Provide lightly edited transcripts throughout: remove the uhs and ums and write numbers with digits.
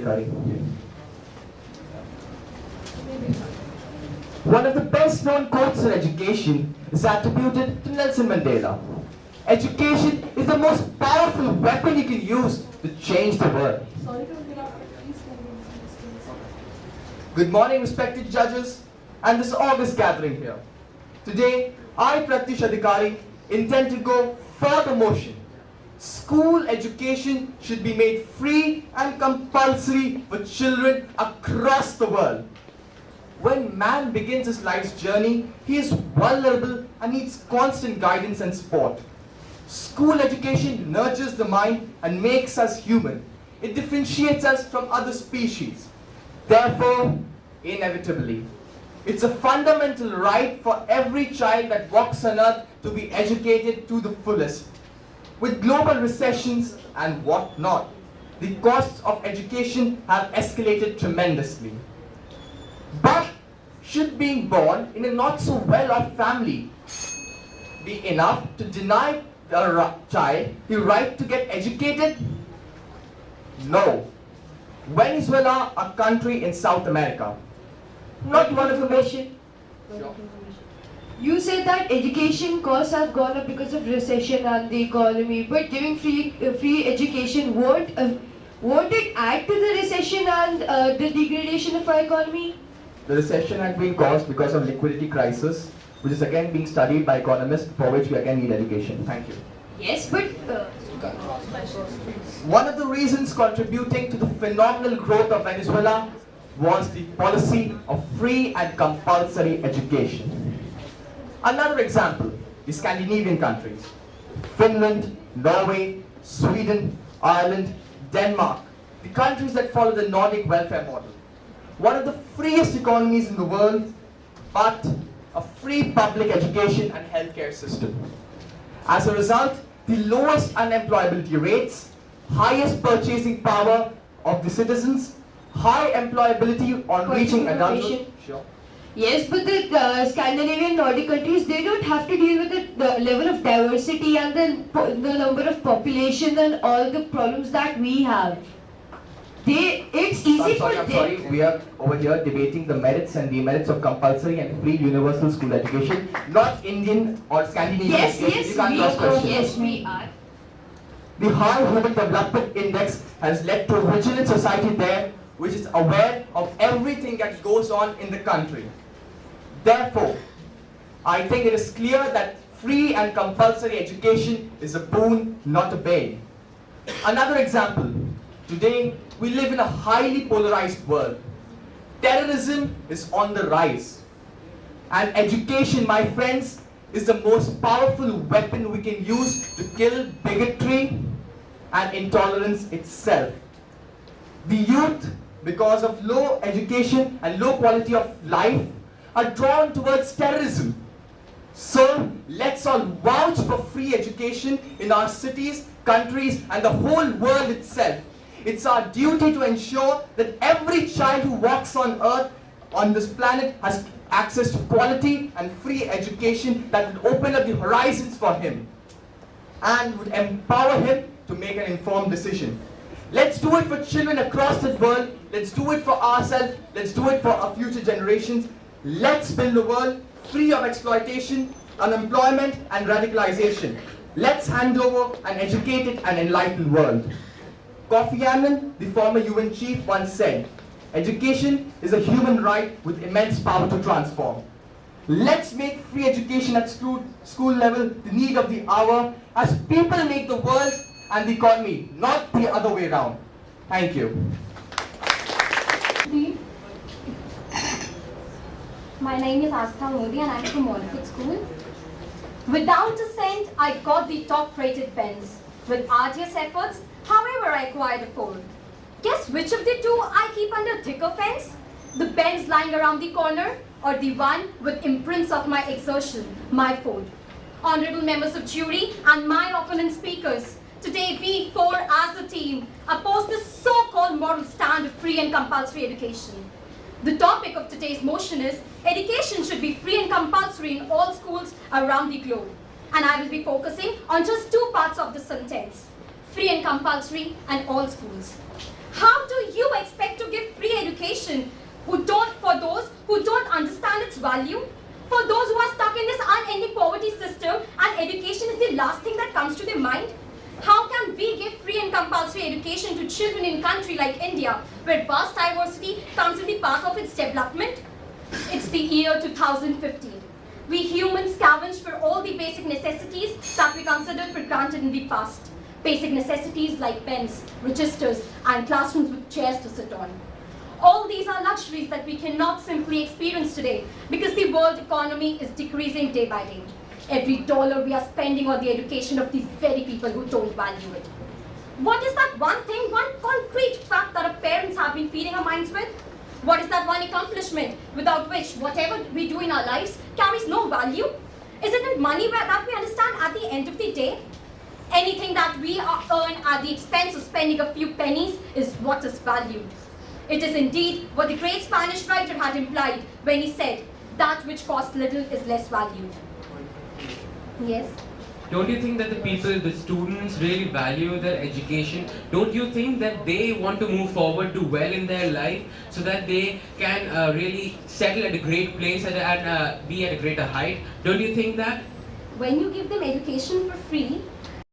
Adhikari. One of the best known quotes on education is attributed to Nelson Mandela. Education is the most powerful weapon you can use to change the world. Good morning, respected judges and this august gathering here. Today, I, Pratyush Adhikari, intend to go further motion. School education should be made free and compulsory for children across the world. When man begins his life's journey, he is vulnerable and needs constant guidance and support. School education nurtures the mind and makes us human. It differentiates us from other species. Therefore, inevitably, it's a fundamental right for every child that walks on earth to be educated to the fullest. With global recessions and whatnot, the costs of education have escalated tremendously. But should being born in a not so well-off family be enough to deny the child the right to get educated? No. Venezuela, a country in South America, not one of the most... Sure. You said that education costs have gone up because of recession and the economy, but giving free education won't it add to the recession and the degradation of our economy? The recession had been caused because of liquidity crisis, which is again being studied by economists, for which we again need education. Thank you. Yes, but... One of the reasons contributing to the phenomenal growth of Venezuela was the policy of free and compulsory education. Another example, the Scandinavian countries, Finland, Norway, Sweden, Ireland, Denmark, the countries that follow the Nordic welfare model. One of the freest economies in the world, but a free public education and healthcare system. As a result, the lowest unemployability rates, highest purchasing power of the citizens, high employability on reaching adulthood. Sure. Yes, but the Scandinavian Nordic countries, they don't have to deal with the level of diversity and the number of population and all the problems that we have. It's easy for them. I'm sorry, we are over here debating the merits and demerits of compulsory and free universal school education, not Indian or Scandinavian education. Yes, we are. The high human development index has led to a vigilant society there which is aware of everything that goes on in the country. Therefore, I think it is clear that free and compulsory education is a boon, not a bane. Another example, today we live in a highly polarized world. Terrorism is on the rise. And education, my friends, is the most powerful weapon we can use to kill bigotry and intolerance itself. The youth, because of low education and low quality of life, are drawn towards terrorism. So let's all vouch for free education in our cities, countries, and the whole world itself. It's our duty to ensure that every child who walks on earth, on this planet, has access to quality and free education that would open up the horizons for him and would empower him to make an informed decision. Let's do it for children across the world. Let's do it for ourselves. Let's do it for our future generations. Let's build a world free of exploitation, unemployment, and radicalization. Let's hand over an educated and enlightened world. Kofi Annan, the former UN chief, once said, "Education is a human right with immense power to transform." Let's make free education at school level the need of the hour as people make the world and the economy, not the other way around. Thank you. My name is Astha Modi and I'm from Montfort School. Without a cent, I got the top-rated pens. With arduous efforts, however, I acquired a fold. Guess which of the two I keep under thicker fence? The pens lying around the corner, or the one with imprints of my exertion, my fold. Honorable members of jury and my opponent speakers, today we four as a team oppose the so-called moral stand of free and compulsory education. The topic of today's motion is education should be free and compulsory in all schools around the globe. And I will be focusing on just two parts of the sentence, free and compulsory and all schools. How do you expect education, for those who don't understand its value, for those who are stuck in this unending poverty system and education is the last thing that comes to their mind? How can we give free and compulsory education to children in a country like India, where vast diversity comes in the path of its development? It's the year 2015. We humans scavenge for all the basic necessities that we considered for granted in the past. Basic necessities like pens, registers, and classrooms with chairs to sit on. All these are luxuries that we cannot simply experience today because the world economy is decreasing day by day. Every dollar we are spending on the education of these very people who don't value it. What is that one thing, one concrete fact that our parents have been feeding our minds with? What is that one accomplishment without which whatever we do in our lives carries no value? Isn't it money that we understand at the end of the day? Anything that we earn at the expense of spending a few pennies is what is valued. It is indeed what the great Spanish writer had implied when he said, that which costs little is less valued. Yes? Don't you think that the people, the students really value their education? Don't you think that they want to move forward to well in their life so that they can really settle at a great place and be at a greater height? Don't you think that? When you give them education for free,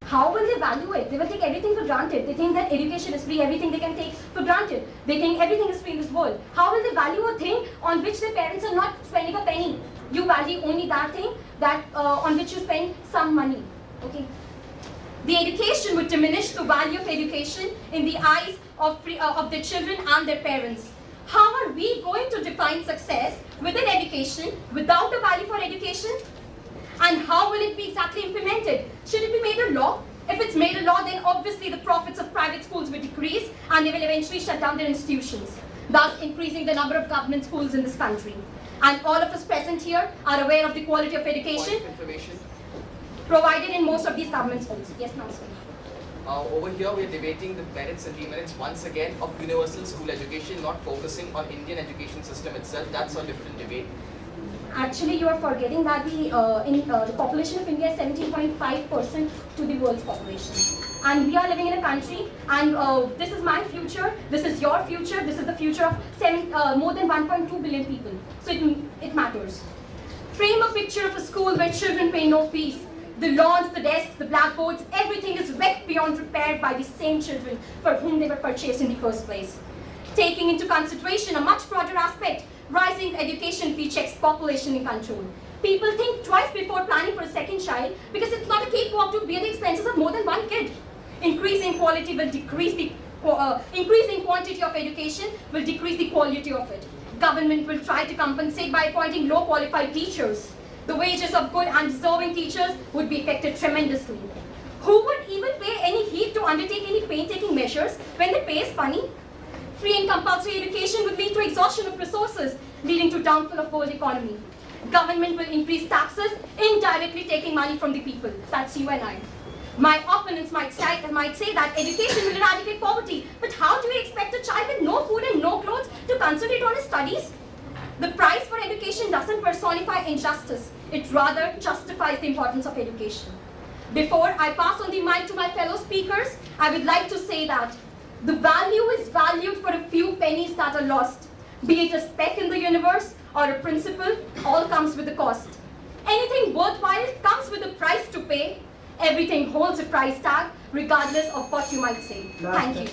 how will they value it? They will take everything for granted. They think that education is free, everything they can take for granted. They think everything is free in this world. How will they value a thing on which their parents are not spending a penny? You value only that thing that on which you spend some money. Okay. The education would diminish the value of education in the eyes of the children and their parents. How are we going to define success within education without a value for education? And how will it be exactly implemented? Should it be made a law? If it's made a law, then obviously the profits of private schools will decrease and they will eventually shut down their institutions, thus increasing the number of government schools in this country. And all of us present here are aware of the quality of education provided in most of these government schools. Yes, ma'am. Over here we are debating the merits and demerits once again of universal school education, not focusing on Indian education system itself. That's a different debate. Actually, you are forgetting that the population of India is 17.5% to the world's population. And we are living in a country, and this is my future, this is your future, this is the future of more than 1.2 billion people. So it matters. Frame a picture of a school where children pay no fees. The lawns, the desks, the blackboards, everything is wrecked beyond repair by the same children for whom they were purchased in the first place. Taking into consideration a much broader aspect, rising education fee checks population in control. People think twice before planning for a second child because it's not a cakewalk to bear the expenses of more than one kid. Increasing quality will decrease the increasing quantity of education will decrease the quality of it. Government will try to compensate by appointing low qualified teachers. The wages of good and deserving teachers would be affected tremendously. Who would even pay any heed to undertake any painstaking measures when the pay is funny? Free and compulsory education would lead to exhaustion of resources, leading to downfall of world economy. Government will increase taxes, indirectly taking money from the people. That's you and I. My opponents might say that education will eradicate poverty, but how do we expect a child with no food and no clothes to concentrate on his studies? The price for education doesn't personify injustice, it rather justifies the importance of education. Before I pass on the mic to my fellow speakers, I would like to say that the value is valued for a few pennies that are lost. Be it a speck in the universe or a principle, all comes with a cost. Anything worthwhile comes with a price to pay. Everything holds a price tag, regardless of what you might say. Thank you.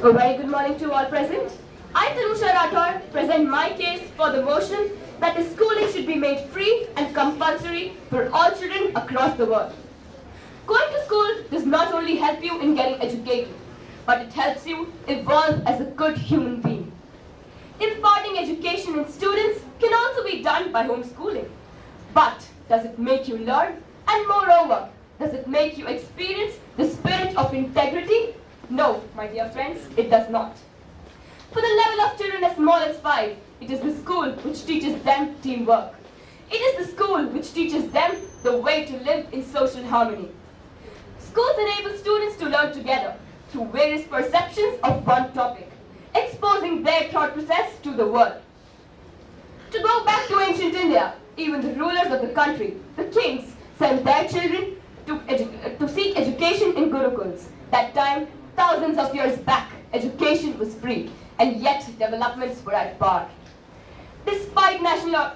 A very good morning to all present. I, Tanusha Rathore, present my case for the motion that the schooling should be made free and compulsory for all children across the world. Going to school does not only help you in getting educated, but it helps you evolve as a good human being. Imparting education in students can also be done by homeschooling. But does it make you learn? And moreover, does it make you experience the spirit of integrity? No, my dear friends, it does not. For the level of children as small as 5, it is the school which teaches them teamwork. It is the school which teaches them the way to live in social harmony. Schools enable students to learn together through various perceptions of one topic, exposing their thought process to the world. To go back to ancient India, even the rulers of the country, the kings, sent their children to seek education in gurukuls. That time, thousands of years back. education was free, and yet developments were at par. Despite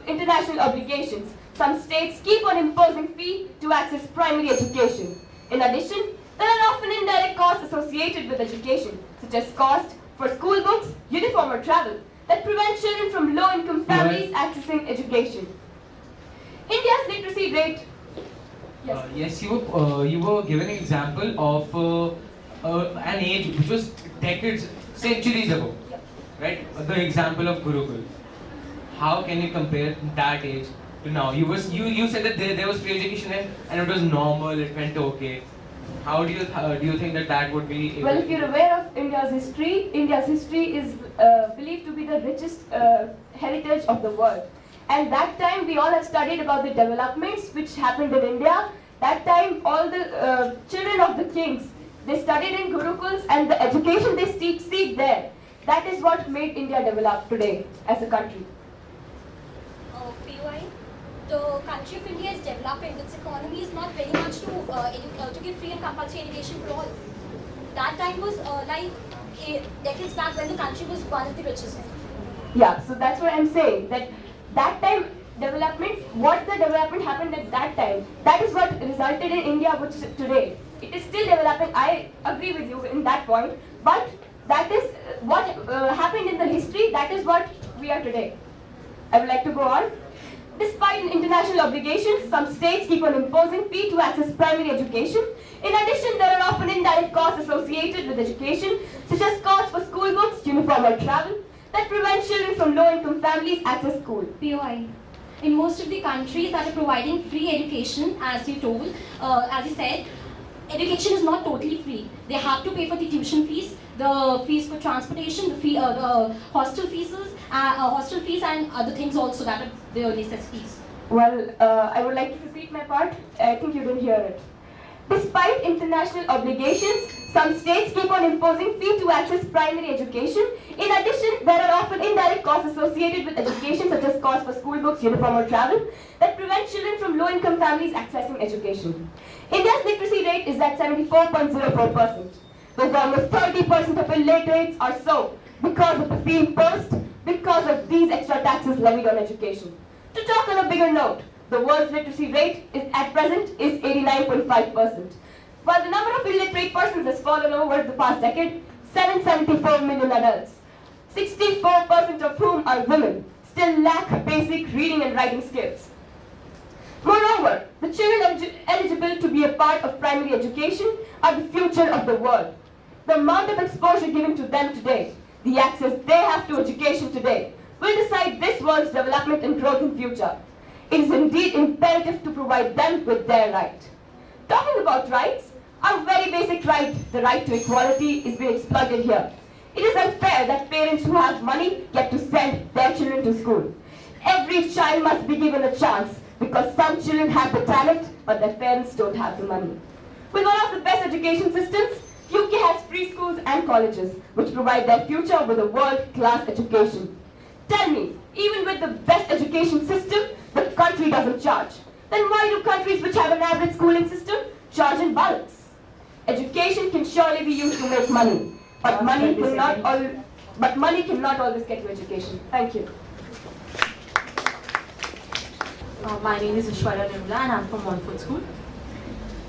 international obligations, some states keep on imposing fee to access primary education. In addition, there are often indirect costs associated with education, such as cost for school books, uniform or travel, that prevent children from low-income families accessing education. India's literacy rate... Yes, you were given an example of an age which was decades, centuries ago, right? The example of Gurukul. How can you compare that age to now? You said that there was free education and it was normal, it went okay. How do you think that would be? Well, if you're aware of India's history is believed to be the richest heritage of the world. And that time we all have studied about the developments which happened in India. That time all the children of the kings, they studied in Gurukuls, and the education they seek there. That is what made India develop today as a country. PY, the country of India is developing. Its economy is not very much to give free and compulsory education for all. That time was decades back when the country was one of the richest. Yeah, so that's what I'm saying, that time development, what the development happened at that time, that is what resulted in India which is today. It is still developing, I agree with you in that point, but that is what happened in the history, that is what we are today. I would like to go on. Despite international obligations, some states keep on imposing fee to access primary education. In addition, there are often indirect costs associated with education, such as costs for school books, uniform or travel, that prevent children from low-income families access school. POI. In most of the countries that are providing free education, as you told, as you said, education is not totally free. They have to pay for the tuition fees, the fees for transportation, the hostel fees, and other things also that are the necessities. Well, I would like to repeat my part. I think you didn't hear it. Despite international obligations, some states keep on imposing fee to access primary education. In addition, there are often indirect costs associated with education, such as costs for school books, uniform or travel, that prevent children from low-income families accessing education. India's literacy rate is at 74.04%. Thus almost 30% of illiterates are so because of the fee imposed, because of these extra taxes levied on education. To talk on a bigger note, the world's literacy rate at present is 89.5%. While the number of illiterate persons has fallen over the past decade, 774 million adults, 64% of whom are women, still lack basic reading and writing skills. Moreover, the children eligible to be a part of primary education are the future of the world. The amount of exposure given to them today, the access they have to education today, will decide this world's development and growth in future. It is indeed imperative to provide them with their right. Talking about rights, our very basic right, the right to equality, is being exploited here. It is unfair that parents who have money get to send their children to school. Every child must be given a chance because some children have the talent but their parents don't have the money. With one of the best education systems, UK has free schools and colleges which provide their future with a world-class education. Tell me, even with the best education system, the country doesn't charge. Then why do countries which have an average schooling system charge in bulks? Education can surely be used to make money, but money cannot always get you education. Thank you. My name is Ishwarya Nirmala and I'm from Montfort School.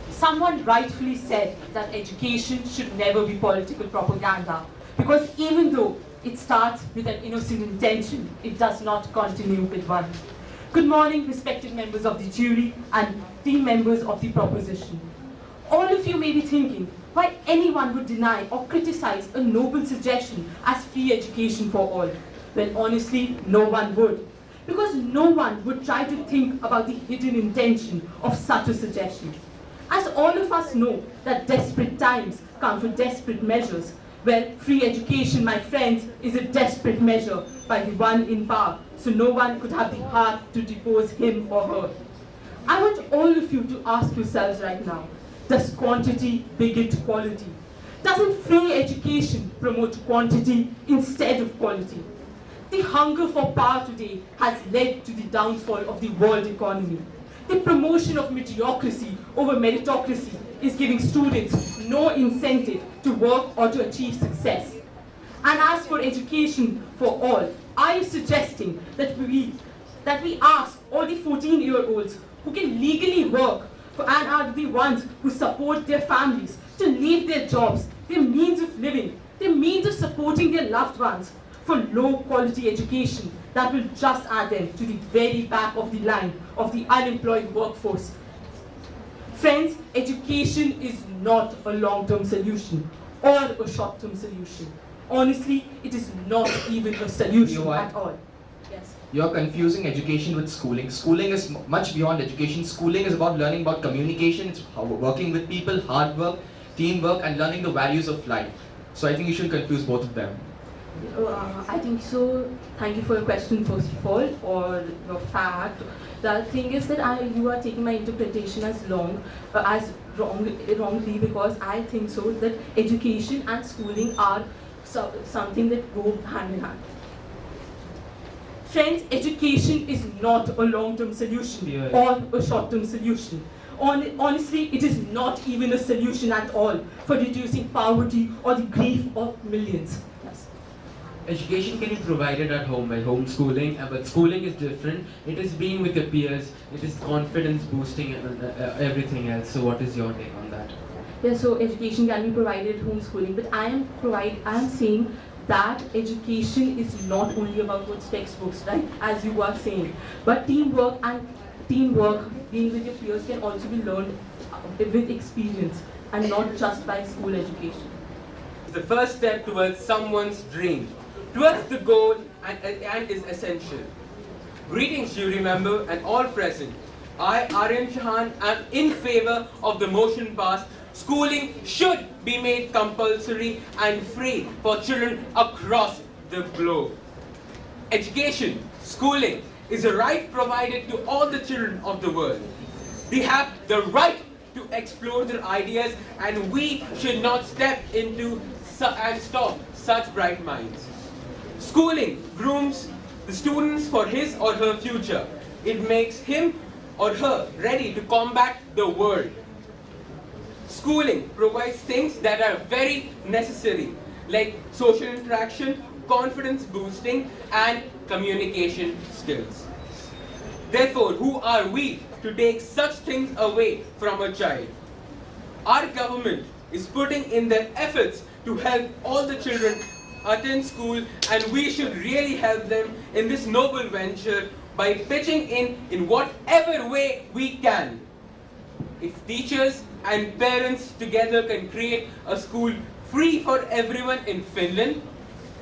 Someone rightfully said that education should never be political propaganda, because even though it starts with an innocent intention, it does not continue with one. Good morning, respected members of the jury and team members of the proposition. All of you may be thinking why anyone would deny or criticize a noble suggestion as free education for all. Well, honestly, no one would. Because no one would try to think about the hidden intention of such a suggestion. As all of us know that desperate times come for desperate measures, well, free education, my friends, is a desperate measure by the one in power, so no one could have the heart to depose him or her. I want all of you to ask yourselves right now, does quantity beget quality? Doesn't free education promote quantity instead of quality? The hunger for power today has led to the downfall of the world economy. The promotion of mediocrity over meritocracy is giving students no incentive to work or to achieve success. And as for education for all, I am suggesting that we ask all the 14-year-olds who can legally work and are the ones who support their families to leave their jobs, their means of living, their means of supporting their loved ones for low-quality education that will just add them to the very back of the line of the unemployed workforce. Friends, education is not a long-term solution or a short-term solution. Honestly, it is not even a solution at all. Yes. You're confusing education with schooling. Schooling is much beyond education. Schooling is about learning about communication, it's working with people, hard work, teamwork, and learning the values of life. So I think you should confuse both of them. I think so. Thank you for your question, first of all, or your fact. The thing is that you are taking my interpretation as wrongly, because I think so that education and schooling are something that go hand in hand. Friends, education is not a long-term solution or a short-term solution. Honestly, it is not even a solution at all for reducing poverty or the grief of millions. Yes. Education can be provided at home by homeschooling, but schooling is different. It is being with your peers, it is confidence boosting and everything else. So what is your take on that? Yeah, so education can be provided homeschooling, but I am saying that education is not only about what's textbooks, right? As you are saying, but teamwork, being with your peers can also be learned with experience and not just by school education. The first step towards someone's dream, towards the goal, and is essential. Greetings, you remember, and all present. I, Aryan Chauhan, am in favor of the motion passed. Schooling should be made compulsory and free for children across the globe. Education, schooling, is a right provided to all the children of the world. They have the right to explore their ideas, and we should not step into and stop such bright minds. Schooling grooms the students for his or her future. It makes him or her ready to combat the world. Schooling provides things that are very necessary, like social interaction, confidence boosting, and communication skills. Therefore, who are we to take such things away from a child? Our government is putting in their efforts to help all the children attend school, and we should really help them in this noble venture by pitching in whatever way we can. If teachers and parents together can create a school free for everyone in Finland,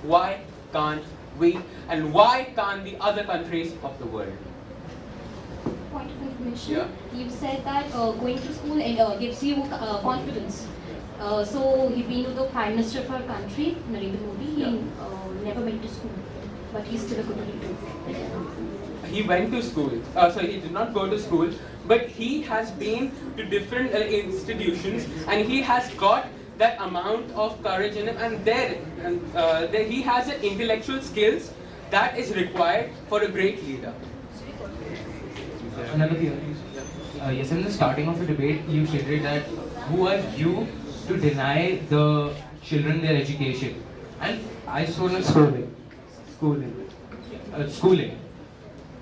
why can't we? And why can't the other countries of the world? Point of information. Yeah. You said that going to school gives you confidence. So you've been to the Prime Minister of our country, Narendra Modi. He never went to school, but he's still a good leader. He went to school, so he did not go to school, but he has been to different institutions, and he has got that amount of courage in him, and there he has the intellectual skills that is required for a great leader. Another thing, yes, in the starting of the debate, you stated that who are you to deny the children their education? And I just want to schooling.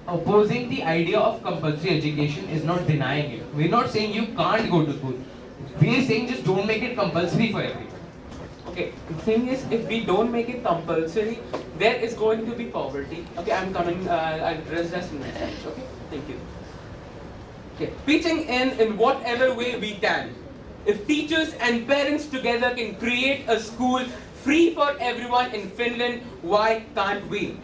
Opposing the idea of compulsory education is not denying it. We're not saying you can't go to school. We're saying just don't make it compulsory for everyone. Okay, the thing is, if we don't make it compulsory, there is going to be poverty. Okay, I'm coming, I'll address that in my speech. Okay, thank you. Okay, pitching in whatever way we can. If teachers and parents together can create a school free for everyone in Finland, why can't we?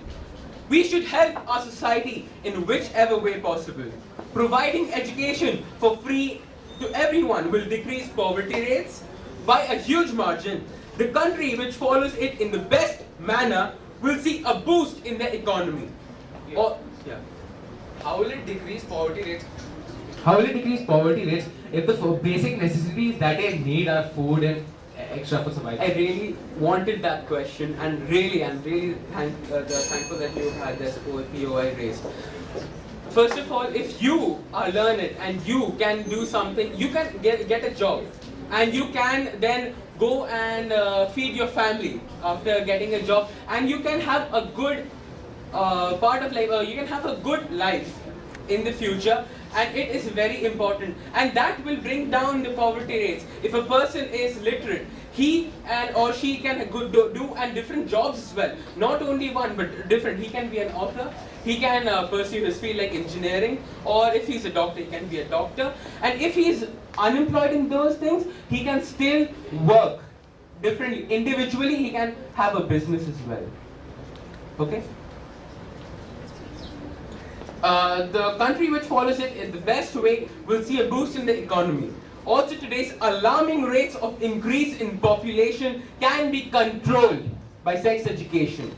We should help our society in whichever way possible. Providing education for free to everyone will decrease poverty rates by a huge margin. The country which follows it in the best manner will see a boost in their economy. How will it decrease poverty rates? How will it decrease poverty rates if the basic necessities that they need are food and extra for survival? I really wanted that question, and really, I'm really thankful that you had this POI raised. First of all, if you are learned and you can do something, you can get a job, and you can then go and feed your family after getting a job, and you can have a good part of life, you can have a good life in the future, and it is very important, and that will bring down the poverty rates. If a person is literate, he and or she can do and different jobs as well, not only one but different. He can be an author, he can pursue his field like engineering, or if he's a doctor, he can be a doctor, and if he's unemployed in those things, he can still work differently. Individually, he can have a business as well. Okay? The country which follows it in the best way will see a boost in the economy. Also, today's alarming rates of increase in population can be controlled by sex education.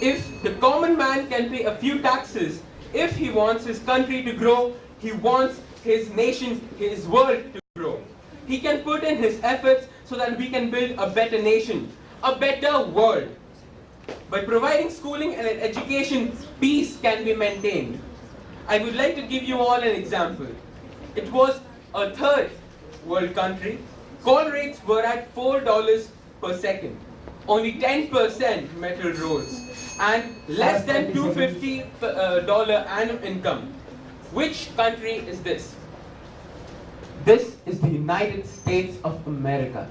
If the common man can pay a few taxes, if he wants his country to grow, he wants his nation, his world to grow. He can put in his efforts so that we can build a better nation, a better world. By providing schooling and education, peace can be maintained. I would like to give you all an example. It was a third world country. Call rates were at $4 per second. Only 10% metal roads and less than $250 annual income. Which country is this? This is the United States of America.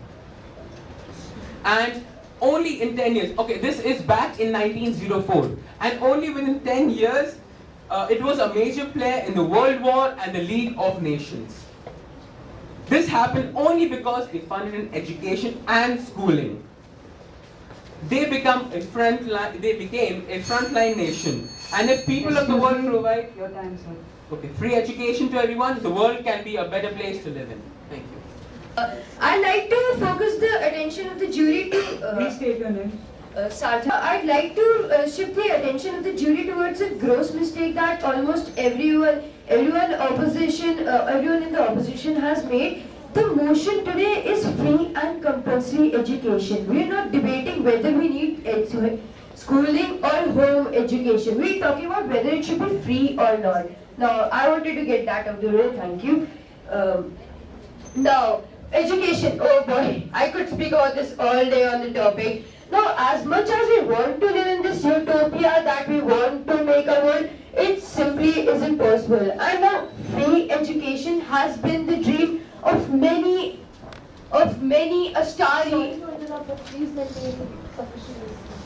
And only in 10 years, okay, this is back in 1904, and only within 10 years, it was a major player in the World War and the League of Nations. This happened only because they funded in education and schooling. They became a frontline nation. And if people of the world provide free education to everyone, the world can be a better place to live in. Thank you. I'd like to focus the attention of the jury to Please state your name. Sartha. I'd like to shift the attention of the jury towards a gross mistake that almost everyone in the opposition has made. The motion today is free and compulsory education. We are not debating whether we need schooling or home education. We are talking about whether it should be free or not. Now, I wanted to get that out of the way. Thank you. Now, education. Oh boy, I could speak about this all day on the topic. Now, as much as we want to live in this utopia that we want to make a world, it simply isn't possible. And now, free education has been the dream of many a starry. Sorry to interrupt, but please maintain sufficient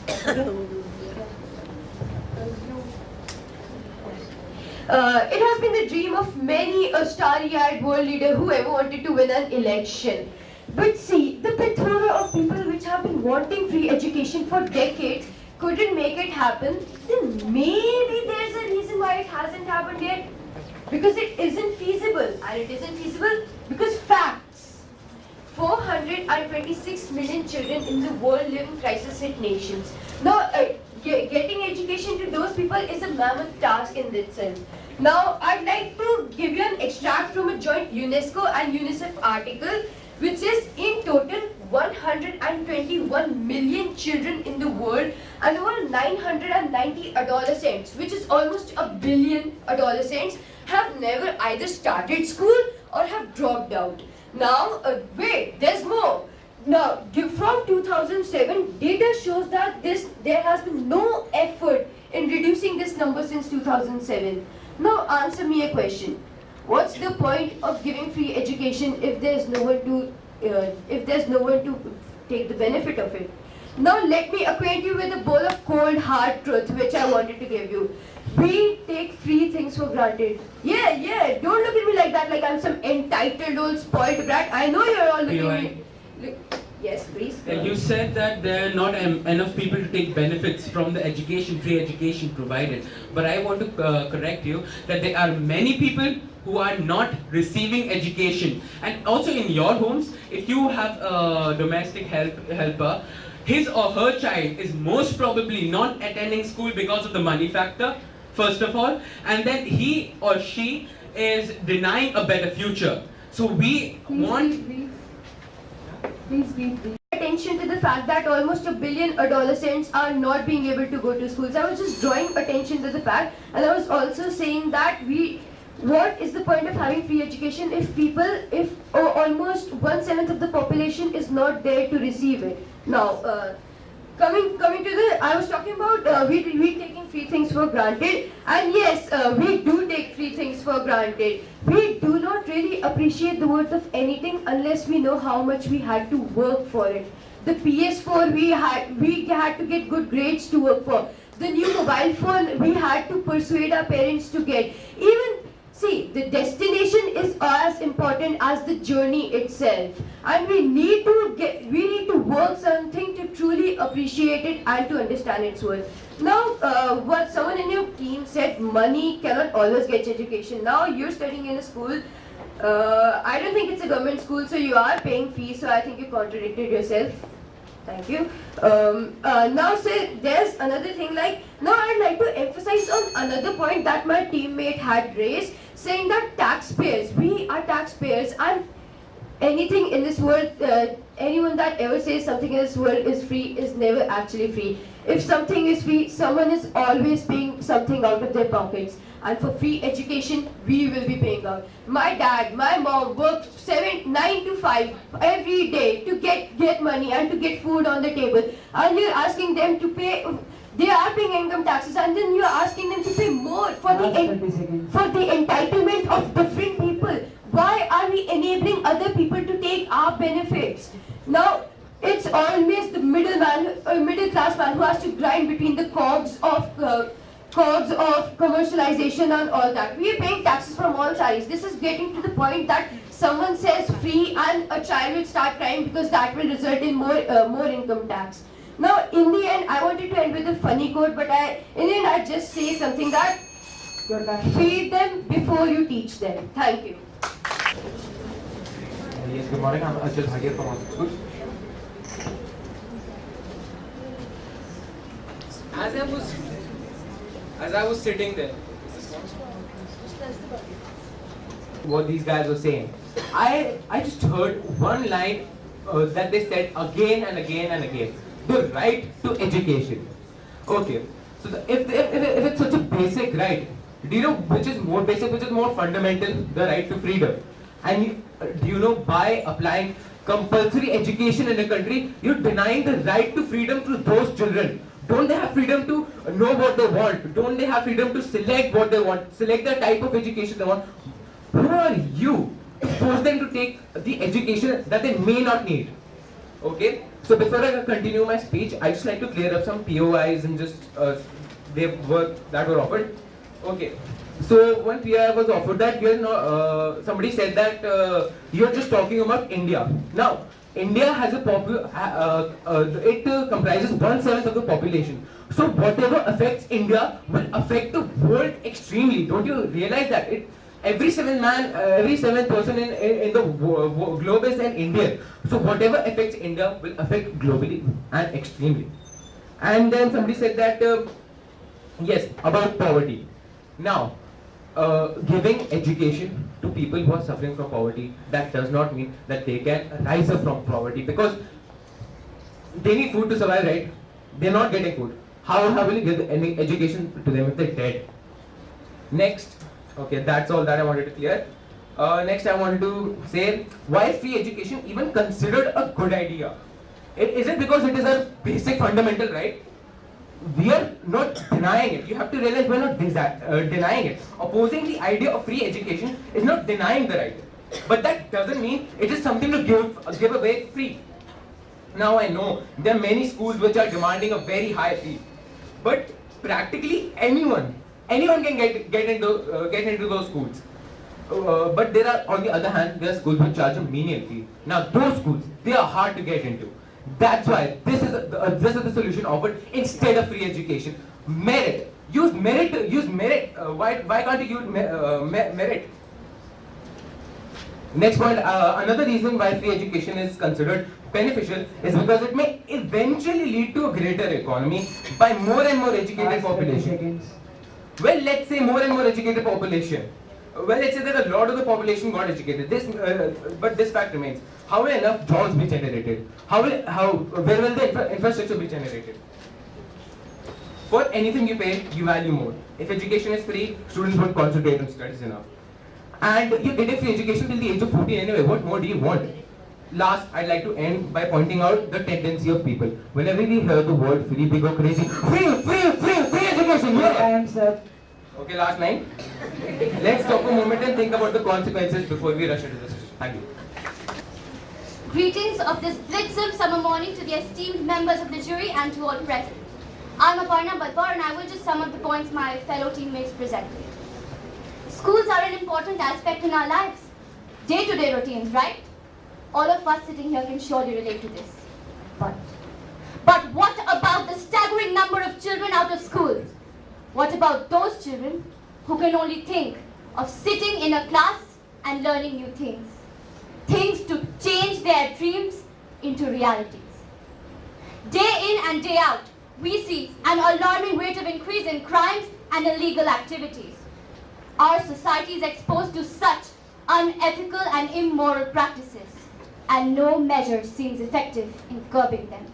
distance. It has been the dream of many a starry-eyed world leader who ever wanted to win an election. But see, the plethora of people which have been wanting free education for decades couldn't make it happen, then maybe there's a reason why it hasn't happened yet. Because it isn't feasible. And it isn't feasible because facts. 426 million children in the world live in crisis-hit nations. Now, getting education to those people is a mammoth task in itself. Now, I'd like to give you an extract from a joint UNESCO and UNICEF article which says in total 121 million children in the world and over 990 adolescents, which is almost a billion adolescents, have never either started school or have dropped out. Now, wait, there's more. Now, from 2007, data shows that there has been no effort in reducing this number since 2007. Now, answer me a question. What's the point of giving free education if there's no one to take the benefit of it? Now, let me acquaint you with a bowl of cold, hard truth which I wanted to give you. We take free things for granted. Yeah, don't look at me like that, like I'm some entitled old spoiled brat. I know you're all looking at me. Yes, please. You said that there are not enough people to take benefits from the free education provided. But I want to correct you that there are many people who are not receiving education. And also in your homes, if you have a domestic helper, his or her child is most probably not attending school because of the money factor, first of all, and then he or she is denying a better future. So we want... Please. Attention to the fact that almost a billion adolescents are not being able to go to schools. I was just drawing attention to the fact, and I was also saying that we what is the point of having free education if almost 1/7 of the population is not there to receive it? Now, coming to the, I was talking about we taking free things for granted, and yes, we do take free things for granted. We do not really appreciate the worth of anything unless we know how much we had to work for it. The PS4 we had to get good grades to work for. The new mobile phone we had to persuade our parents to get. Even see, the destination is as important as the journey itself, and we need to work something to truly appreciate it and to understand its worth. Now, what someone in your team said, money cannot always get education. Now you're studying in a school. I don't think it's a government school, so you are paying fees. So I think you contradicted yourself. Thank you. Now, say there's another thing. Now I'd like to emphasize on another point that my teammate had raised, saying that we are taxpayers, and anything in this world, anyone that ever says something in this world is free is never actually free. If something is free, someone is always paying something out of their pockets. And for free education, we will be paying out. My dad, my mom worked 9 to 5 every day to get money and to get food on the table. And you're asking them to pay, they are paying income taxes, and then you're asking them to pay more for the entitlement of different people. Why are we enabling other people to take our benefits? Now, it's always the middle class man who has to grind between the cogs of commercialization and all that. We are paying taxes from all sides. This is getting to the point that someone says free and a child will start crying because that will result in more income tax. Now, in the end, I wanted to end with a funny quote, but in the end, I just say something that feed them before you teach them. Thank you. Yes, good morning. I'm Ajit Bhagia from Montfort School. As I was sitting there, what these guys were saying, I just heard one line that they said again and again and again: the right to education. Okay, so if it's such a basic right, do you know which is more basic, which is more fundamental? The right to freedom. And do you know, by applying compulsory education in a country, you're denying the right to freedom to those children. Don't they have freedom to know what they want? Don't they have freedom to select what they want? Select the type of education they want? Who are you to force them to take the education that they may not need? Okay? So before I continue my speech, I just like to clear up some POIs and just that were offered. Okay. So one POI was offered that somebody said that you're just talking about India. Now, India has it comprises 1/7 of the population. So whatever affects India will affect the world extremely. Don't you realize that? Every seventh person in the globe is an Indian. So whatever affects India will affect globally and extremely. And then somebody said that, yes, about poverty. Now, giving education to people who are suffering from poverty, that does not mean that they can rise up from poverty, because they need food to survive, right? They're not getting food. How will you give any education to them if they're dead? Next, okay, that's all that I wanted to clear. Next, I wanted to say, why is free education even considered a good idea? Is it because it is a basic fundamental right? We are not denying it. You have to realize we are not denying it. Opposing the idea of free education is not denying the right. But that doesn't mean it is something to give away free. Now I know there are many schools which are demanding a very high fee, but practically anyone can get into those schools. But there are, on the other hand, there are schools which charge a menial fee. Now those schools, they are hard to get into. That's why this is the solution offered instead of free education. Merit. Use merit. Why can't you use merit? Next point. Another reason why free education is considered beneficial is because it may eventually lead to a greater economy by more and more educated population. Well, let's say more and more educated population. Well, let's say that a lot of the population got educated. But this fact remains: how will enough jobs be generated? Where will the infrastructure be generated? For anything you pay, you value more. If education is free, students won't concentrate on studies enough. And you did a free education till the age of 14 anyway. What more do you want? Last, I'd like to end by pointing out the tendency of people. Whenever we hear the word free, we go crazy. Free education. Hands up. Okay, last line. Let's stop a moment and think about the consequences before we rush into the session. Thank you. Greetings of this blitzer summer morning to the esteemed members of the jury and to all present. I'm Aparna Badwar and I will just sum up the points my fellow teammates presented. Schools are an important aspect in our lives. Day-to-day routines, right? All of us sitting here can surely relate to this. But what about the staggering number of children out of school? What about those children who can only think of sitting in a class and learning new things? Things to change their dreams into realities. Day in and day out, we see an alarming rate of increase in crimes and illegal activities. Our society is exposed to such unethical and immoral practices, and no measure seems effective in curbing them.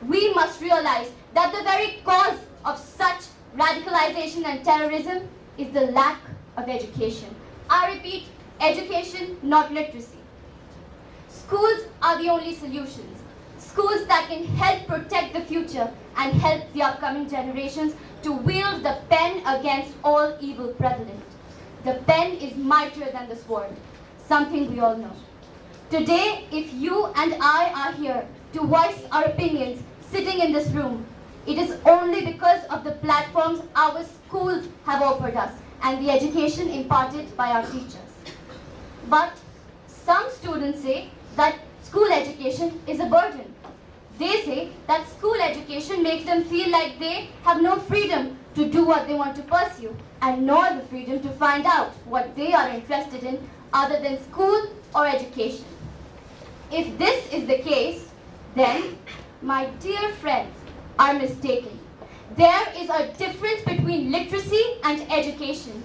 We must realize that the very cause of such radicalization and terrorism is the lack of education. I repeat, education, not literacy. Schools are the only solutions. Schools that can help protect the future and help the upcoming generations to wield the pen against all evil prevalent. The pen is mightier than the sword, something we all know. Today, if you and I are here to voice our opinions sitting in this room, it is only because of the platforms our schools have offered us and the education imparted by our teachers. But some students say that school education is a burden. They say that school education makes them feel like they have no freedom to do what they want to pursue and nor the freedom to find out what they are interested in other than school or education. If this is the case, then, my dear friends, are mistaken. There is a difference between literacy and education.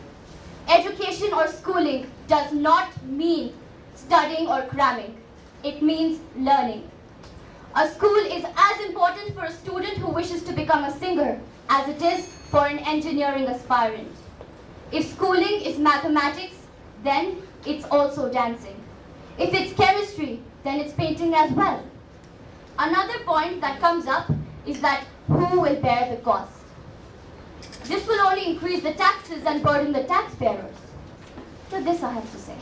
Education or schooling does not mean studying or cramming. It means learning. A school is as important for a student who wishes to become a singer as it is for an engineering aspirant. If schooling is mathematics, then it's also dancing. If it's chemistry, then it's painting as well. Another point that comes up is that who will bear the cost? This will only increase the taxes and burden the taxpayers. So this I have to say.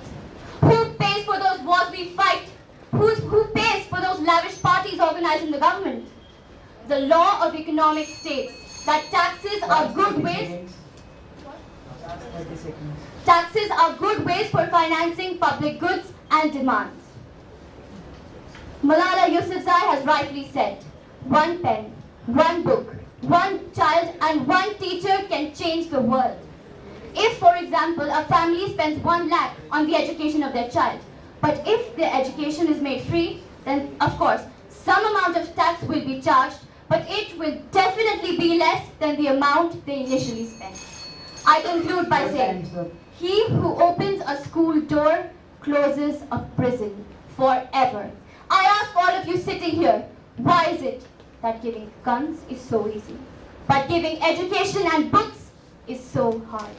Who pays for those wars we fight? Who pays for those lavish parties organized in the government? The law of economics states that taxes are good ways. Taxes are good ways for financing public goods and demands. Malala Yousafzai has rightly said, one pen, one book, one child and one teacher can change the world. If, for example, a family spends 1 lakh on the education of their child, but if the education is made free, then of course, some amount of tax will be charged, but it will definitely be less than the amount they initially spent. I conclude by saying, he who opens a school door closes a prison forever. I ask all of you sitting here, why is it that giving guns is so easy, but giving education and books is so hard?